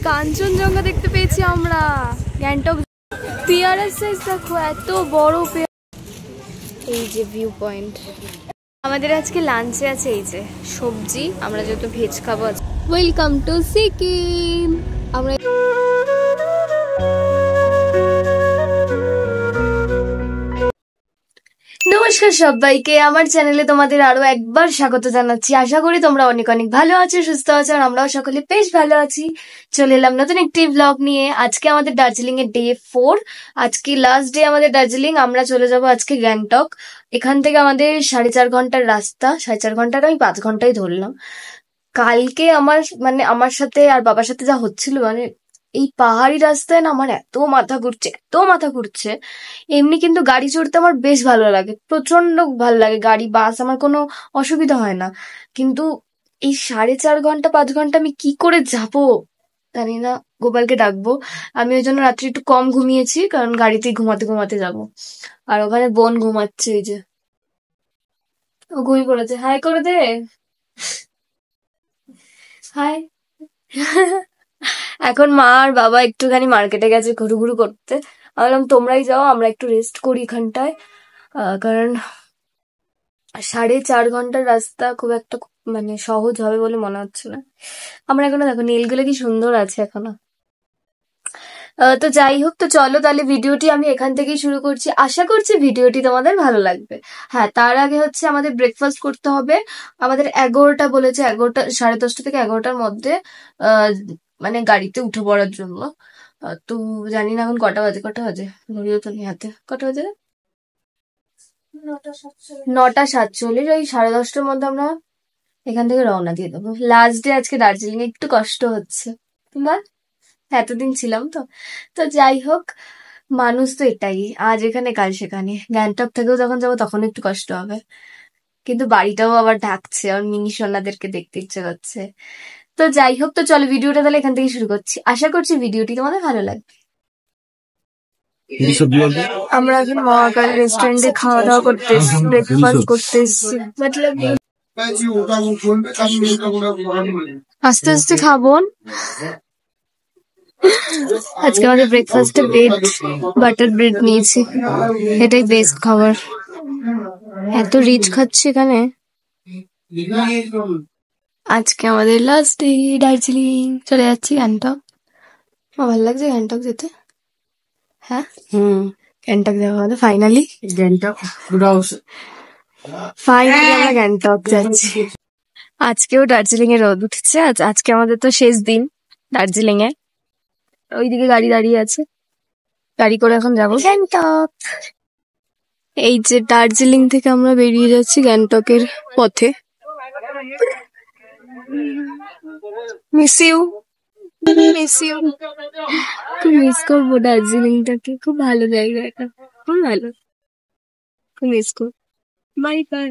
কাঞ্চনজঙ্ঘা দেখতে পেয়েছি আমরা। গ্যাংটক পেয়ারার সাইজ দেখো, এত বড় পেয়ারা। এই যে ভিউ পয়েন্ট। আমাদের আজকে লাঞ্চে আছে এই যে সবজি, আমরা যেহেতু ভেজ খাবো। Welcome to Sikkim. আমরা নমস্কার সবাইকে, আমার চ্যানেলে তোমাদের আরো একবার স্বাগত জানাচ্ছি। আশা করি তোমরা অনেক অনেক ভালো আছো, সুস্থ আছো, আর আমরাও সকলে বেশ ভালো আছি। চলে এলাম নতুন একটি ব্লগ নিয়ে। আজকে আমাদের দার্জিলিং এর ডে 4, আজকে লাস্ট ডে আমাদের দার্জিলিং। আমরা চলে যাব আজকে গ্যাংটক। এখান থেকে আমাদের 4.5 ঘন্টার রাস্তা। 4.5 ঘন্টার আমি 5 ঘন্টাই ধরলাম। কালকে আমার সাথে আর বাবার সাথে যা হচ্ছিল, এই পাহাড়ি রাস্তায় না আমার এত মাথা ঘুরছে, এত মাথা ঘুরছে। এমনি কিন্তু গাড়ি চড়তে আমার বেশ ভালো লাগে, প্রচন্ড ভালো লাগে। গাড়ি বাস আমার কোনো অসুবিধা হয় না, কিন্তু এই 4.5 ঘন্টা 5 ঘন্টা আমি কি করে যাব জানি না। গোপালকে ডাকবো। আমি ওই জন্য রাত্রি একটু কম ঘুমিয়েছি, কারণ গাড়িতেই ঘুমাতে ঘুমাতে যাব। আর ওখানে বোন ঘুমাচ্ছে, এই যে ও ঘুমিয়ে পড়েছে। হাই করে দে, হাই। এখন মা আর বাবা একটুখানি মার্কেটে গেছে ঘুরু ঘুরু করতে। আমি বললাম তোমরাই যাও, আমরা একটু রেস্ট করি এখানটায়। কারণ 4.5 ঘন্টার রাস্তা খুব একটা সহজ হবে বলে মনে হচ্ছে না। আমরা এখনো দেখো নীলগুলো কি সুন্দর আছে এখনো। তো যাই হোক, তো চলো তাহলে ভিডিওটি আমি এখান থেকেই শুরু করছি। আশা করছি ভিডিওটি তোমাদের ভালো লাগবে। হ্যাঁ, তার আগে হচ্ছে আমাদের ব্রেকফাস্ট করতে হবে। আমাদের 11টা বলেছে, 11টা 10:30 থেকে 11টার মধ্যে গাড়িতে উঠে পড়ার জন্য। তো জানি না এখন কটা বাজে। ঘড়িও তো নেই হাতে। কটা বাজে? 9:47। ওই 10:30টার মধ্যে আমরা এখান থেকে রওনা দিয়ে দেবো। লাস্ট ডে আজকে দার্জিলিং, একটু কষ্ট হচ্ছে। তোমার এতদিন ছিলাম তো। তো যাই হোক, মানুষ তো এটাই, আজ এখানে কাল সেখানে। গ্যাংটক থেকেও যখন যাবো তখন একটু কষ্ট হবে, কিন্তু বাড়িটাও আবার ডাকছে, আর মিনি সোনাদেরকে দেখতে ইচ্ছে করছে। তো যাই হোক, তো চলো ভিডিওটা তাহলে এখান থেকে শুরু করছি। আশা করছি ভিডিওটি তোমাদের ভালো লাগবে। আমরা এখন মহাকাল রেস্টুরেন্টে খাওয়া দাওয়া করতে এসেছি, ব্রেকফাস্ট করতে এসেছি। আস্তে আস্তে খাবো। আজকে আমাদের ব্রেকফাস্টে বাটার ব্রেড নিয়েছি, এটাই বেস্ট খাবার। এত রিচ খাচ্ছি এখানে। আজকে আমাদের লাস্ট ডে দার্জিলিং, চলে যাচ্ছি গ্যাংটক। আমার ভালো লাগছে গ্যাংটক যেতে। হ্যাঁ, গ্যাংটক যাওয়া হবে ফাইনালি। আমরা গ্যাংটক যাচ্ছি। আজকেও দার্জিলিং এ রোদ উঠেছে। আজকে আমাদের তো শেষ দিন দার্জিলিং এ। ওইদিকে গাড়ি দাঁড়িয়ে আছে, গাড়ি করে এখন যাবো গ্যাংটক। এই যে দার্জিলিং থেকে আমরা বেরিয়ে যাচ্ছি গ্যাংটকের পথে। মিস ইউ, খুব মিস করবো দার্জিলিংটাকে। খুব ভালো জায়গা এটা, খুব ভালো, খুব মিস করবো। Bye bye.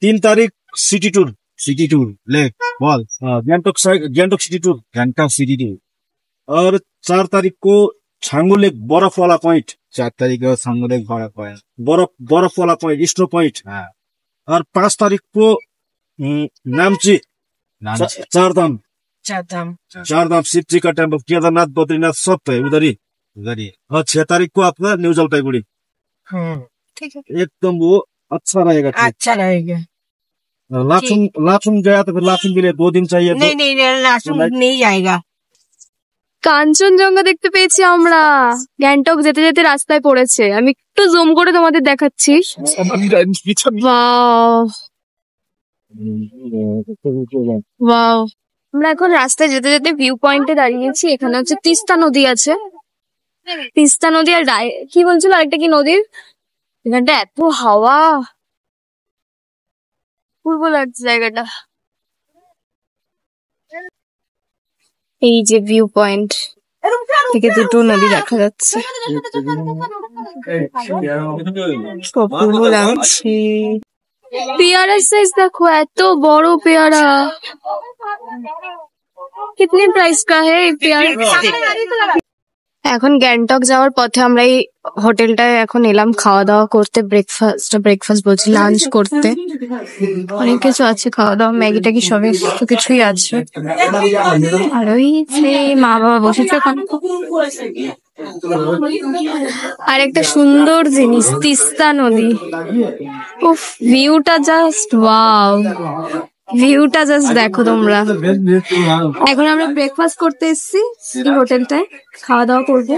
3 तारीख सिटी टूर ले बॉल गैंगटॉक सिटी टूर। और 4 तारीख को छांगू लेक बर्फ वाला पॉइंट। 4 तारीख को छांगू लेक बर्फ वाला पॉइंट, स्नो पॉइंट। और 5 तारीख को नामची चारधाम शिव जी का टेम्पल, केदारनाथ बद्रीनाथ सब है उधर ही। और 6 तारीख को आपका न्यू जलपाईगुड़ी। ठीक है, एकदम वो अच्छा रहेगा। लाचुंग गया तो फिर लाचुंग के लिए 2 दिन चाहिए। नहीं लाचुंग नहीं जाएगा। কাঞ্চনজঙ্ঘা দেখতে পেয়েছি আমরা। গ্যাংটক যেতে যেতে রাস্তায় পড়েছে, আমি একটু জুম করে তোমাদের দেখাচ্ছি। ওয়াও, আমরা এখন রাস্তায় যেতে যেতে ভিউ পয়েন্টে দাঁড়িয়েছি। এখানে হচ্ছে তিস্তা নদী আছে, তিস্তা নদী। আর কি বলছিল আরেকটা কি নদীর, এখানটা এত হাওয়া, পূর্ব লাগছে জায়গাটা। এই যে ভিউ পয়েন্ট থেকে দুটো নদী দেখা যাচ্ছে, অপূর্ব লাগছে। পেয়ারার সাইজ দেখো, এত বড় পেয়ারা। कितने प्राइस का है पेयारा? এখন গ্যাংটক যাওয়ার পথে আমরা এই হোটেলটায় এখন এলাম খাওয়া দাওয়া করতে, ব্রেকফাস্ট বলছি, লাঞ্চ করতে। অনেক কিছু আছে খাওয়া দাওয়া, ম্যাগি ট্যাগি সবই তো কিছুই আছে। আর ওই যে মা বাবা বসেছে ওখানে। আর একটা সুন্দর জিনিস, তিস্তা নদী। উফ, ভিউটা জাস্ট ওয়াও, ভিউটা জাস্ট দেখো তোমরা। এখন আমরা ব্রেকফাস্ট করতে এসেছি এই হোটেলটায়, খাওয়া দাওয়া করবো,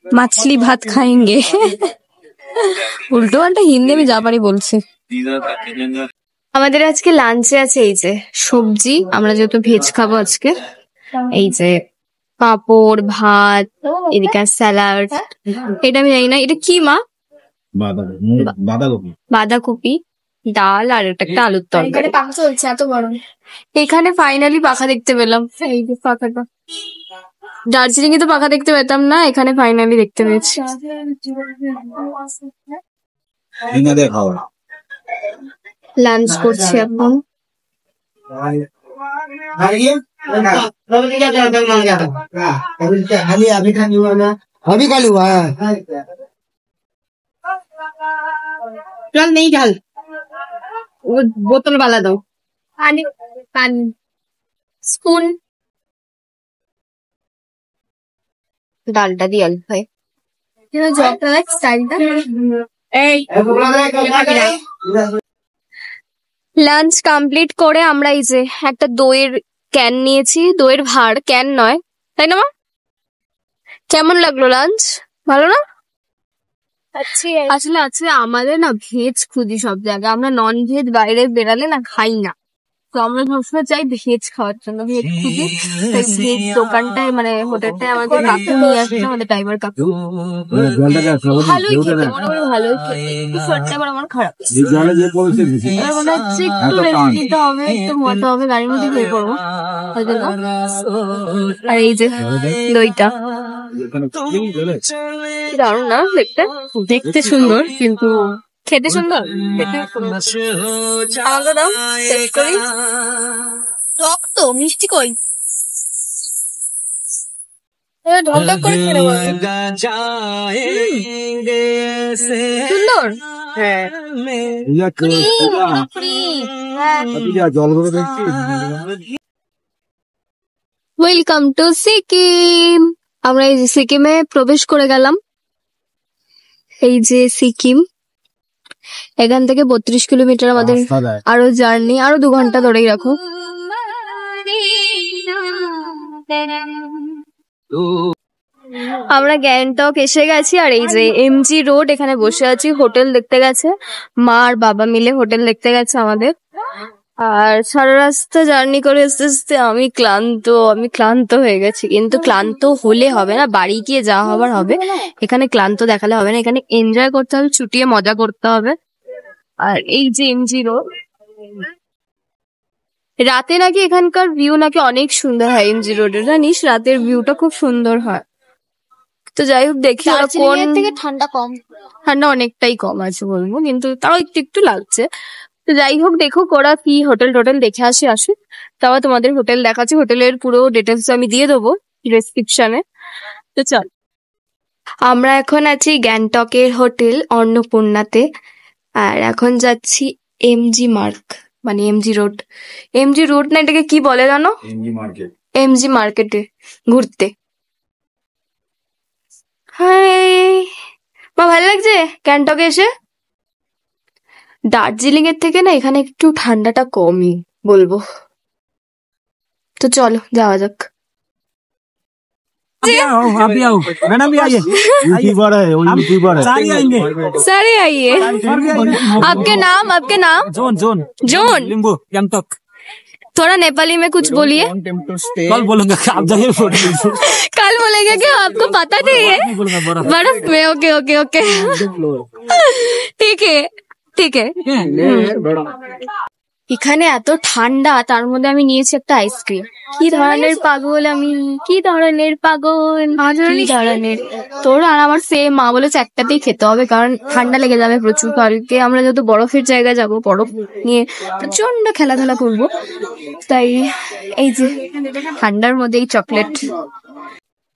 মাছলি ভাত খাएंगे। উল্টো পাল্টা হিন্দি আমি যা পারি বলছি। আমাদের আজকে লাঞ্চে আছে এই যে সবজি, আমরা যেহেতু ভেজ খাবো আজকে, এই যে পাঁপড়, ভাত, এদিকে স্যালাড। এটা আমি জানি না এটা কি মা, বাঁধাকপি। বাঁধাকপি, ডাল আর এটা একটা আলুর তরকারি। পাখা চলছে এত গরম। এখানে ফাইনালি পাখা দেখতে পেলাম, এই যে পাখাটা। দার্জিলিং এ তো পাখা দেখতে পেতাম না, এখানে ফাইনালি দেখতে পেয়েছি। খাওয়া লাঞ্চ করছি এখন। चल नहीं डाल वो बोतल वाला दो। পানি, পানি, স্পুন। ডালটা দিয়ে অল্প হয়। জবটা লাইক স্টাইলটা। লাঞ্চ কমপ্লিট করে আমরা এই যে একটা দইয়ের ক্যান নিয়েছি, দইয়ের ভাঁড়, ক্যান নয়, তাই না মা? কেমন লাগলো লাঞ্চ? ভালো না? আসলে আছে আমাদের না ভেজ খুঁজি সব জায়গায়, আমরা নন ভেজ বাইরে বেরালে না খাই না, তো আমরা সবসময় চাই ভেজ খাওয়ার জন্য, ভেজ খুঁজি। তাই ভেজ দোকানটায় মানে হোটেলটায় আমাদের কাকু নিয়ে আসছে, আমাদের ড্রাইভার কাকু। ভালোই খেতে, মোটামুটি ভালোই খেতে, একটু শর্টটা আবার আমার খারাপ। এবার মনে হচ্ছে একটু রেস্ট নিতে হবে, একটু ঘুমাতে হবে, গাড়ির মধ্যে শুয়ে পড়বো ওই জন্য। আর এই যে দইটা কি দারুণ না দেখতে, দেখতে সুন্দর কিন্তু খেতে সুন্দর। আমাকে দাও, টেস্ট করি। টক তো, মিষ্টি কই? ঢকঢক করে খেয়ে নেবো। সুন্দর। হ্যাঁ জল করে দেখছি। Welcome to Sikkim. আমরা এই যে সিকিমে প্রবেশ করে গেলাম। এই যে সিকিম, এখান থেকে 32 কিলোমিটার আমাদের আরো জার্নি, আরো 2 ঘন্টা ধরেই রাখো। আমরা গ্যাংটক এসে গেছি, আর এই যে এমজি রোড, এখানে বসে আছি, হোটেল দেখতে গেছে মা আর বাবা মিলে, হোটেল দেখতে গেছে আমাদের। আর সারা রাস্তা জার্নি করে আসতে আসতে আমি ক্লান্ত হয়ে গেছি, কিন্তু ক্লান্ত হলে হবে না, বাড়ি গিয়ে যা হবার হবে। এখানে ক্লান্ত দেখালে হবে না, এখানে এনজয় করতে হবে, ছুটিয়ে মজা করতে হবে। আর এই যে এমজি রোড, রাতে নাকি এখানকার ভিউ নাকি অনেক সুন্দর হয়, এমজি রোডের জানিস, রাতের ভিউটা খুব সুন্দর হয়। তো যাই হোক, দেখি কোন থেকে ঠান্ডা কম, ঠান্ডা অনেকটাই কম আছে বলবো, কিন্তু তাও একটু একটু লাগছে। তো যাই হোক, দেখুক ওরা কি হোটেল টোটেল দেখে আসুক, তাও তোমাদের হোটেল দেখাচ্ছি, হোটেলের পুরো ডিটেলস আমি দিয়ে দেবো ডেসক্রিপশনে। তো চল, আমরা এখন আছি গ্যাংটকের হোটেল অন্নপূর্ণাতে, আর এখন যাচ্ছি এমজি মার্ক, মানে এমজি রোড। এমজি রোড না, এটাকে কি বলে জানো? এমজি মার্কেটে ঘুরতে। হাই মা, ভালো লাগছে গ্যাংটকে এসে? দার্জিলিং এর থেকে না এখানে একটু ঠান্ডাটা কমই বলবো। তো চলো যাওয়া যাক। सारे आइए। आपके नाम? जोन। लिंबू गैंगटॉक। थोड़ा नेपाली में कुछ बोलिए। कल बोलूंगा, आप जाइए। कल बोलेंगे क्या? आपको पता नहीं है? बर्फ में? ओके ओके ओके, ठीक है। এখানে এত ঠান্ডা, তার মধ্যে আমি নিয়েছি একটা আইসক্রিম। কি ধরনের পাগল আমি, কি ধরনের তোর আর আমার সেম। মা বলেছে একটাতেই খেতে হবে, কারণ ঠান্ডা লেগে যাবে প্রচুর। কালকে আমরা যত বরফের জায়গায় যাব, বরফ নিয়ে প্রচন্ড খেলাধুলা করবো, তাই এই যে ঠান্ডার মধ্যে এই চকলেট।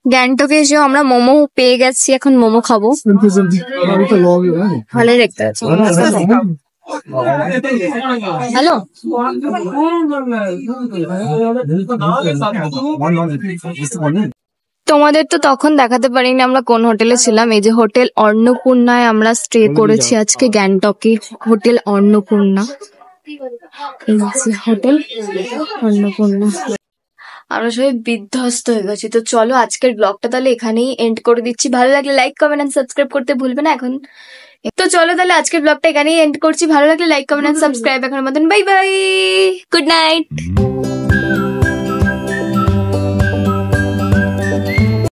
গ্যাংটকে এসেও আমরা মোমো পেয়ে গেছি, এখন মোমো খাবো। ভালোই দেখতে আছে। হ্যালো, তোমাদের তো তখন দেখাতে পারিনি আমরা কোন হোটেলে ছিলাম। এই যে হোটেল অন্নপূর্ণায় আমরা স্টে করেছি আজকে গ্যাংটকে, হোটেল অন্নপূর্ণা। এই যে হোটেল অন্নপূর্ণা। আমরা সবাই বিধ্বস্ত হয়ে গেছি। তো চলো আজকের ব্লগটা তাহলে এখানেই এন্ড করে দিচ্ছি। ভালো লাগলে লাইক কমেন্ট এন্ড সাবস্ক্রাইব করতে ভুলবে না এখন। তো চলো তাহলে আজকের ব্লগটা এখানেই এন্ড করছি। ভালো লাগলে লাইক কমেন্ট এন্ড সাবস্ক্রাইব এখনের মতন। Bye bye, good night.